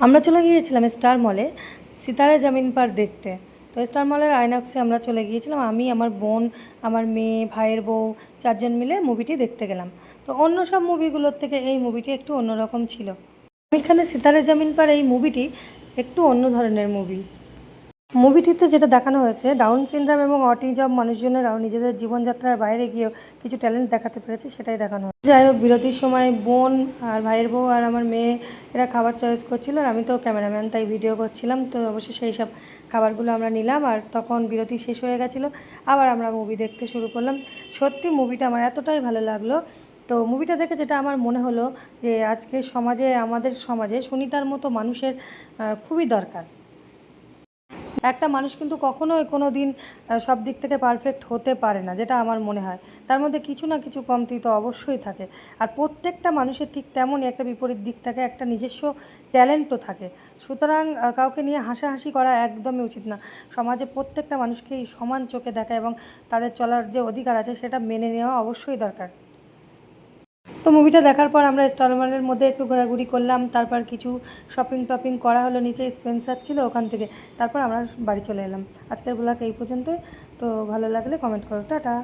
আমরা চলে গিয়েছিলাম স্টার মলে সিতারা জামিন পার দেখতে। তো স্টার মলের আইনক্সে আমরা চলে গিয়েছিলাম, আমি, আমার বোন, আমার মেয়ে, ভাইয়ের বউ, চারজন মিলে মুভিটি দেখতে গেলাম। তো অন্য সব মুভিগুলোর থেকে এই মুভিটি একটু অন্যরকম ছিল। এখানে সিতারা জামিন পার এই মুভিটি একটু অন্য ধরনের মুভি। মুভিটিতে যেটা দেখানো হয়েছে, ডাউন সিনড্রোম এবং অটিজম মানুষজনেরাও নিজেদের জীবনযাত্রার বাইরে গিয়েও কিছু ট্যালেন্ট দেখাতে পেরেছে, সেটাই দেখানো হয়েছে। যাই হোক, বিরতির সময় বোন আর ভাইয়ের বউ আর আমার মেয়ে এরা খাবার চয়েস করছিল, আর আমি তো ক্যামেরাম্যান, তাই ভিডিও করছিলাম। তো অবশ্যই সেই সব খাবারগুলো আমরা নিলাম, আর তখন বিরতি শেষ হয়ে গেছিলো, আবার আমরা মুভি দেখতে শুরু করলাম। সত্যি মুভিটা আমার এতটাই ভালো লাগলো। তো মুভিটা দেখে যেটা আমার মনে হলো যে আজকে সমাজে, আমাদের সমাজে সুনিতার মতো মানুষের খুবই দরকার। একটা মানুষ কিন্তু কখনোই কোনো দিন সব দিক থেকে পারফেক্ট হতে পারে না, যেটা আমার মনে হয়। তার মধ্যে কিছু না কিছু কমতি তো অবশ্যই থাকে, আর প্রত্যেকটা মানুষের ঠিক তেমনই একটা বিপরীত দিক থাকে, একটা নিজস্ব ট্যালেন্টও থাকে। সুতরাং কাউকে নিয়ে হাসাহাসি করা একদমই উচিত না। সমাজে প্রত্যেকটা মানুষকেই সমান চোখে দেখা এবং তাদের চলার যে অধিকার আছে সেটা মেনে নেওয়া অবশ্যই দরকার। তো মুভিটা দেখার পর আমরা স্টার মলের মধ্যে একটু ঘোরাঘুরি করলাম, তারপর কিছু শপিং টপিং করা হলো, নিচে স্পেন্সার ছিল ওখান থেকে। তারপর আমরা বাড়ি চলে এলাম। আজকের ব্লগ এই পর্যন্তই। তো ভালো লাগলে কমেন্ট করো, টাটা।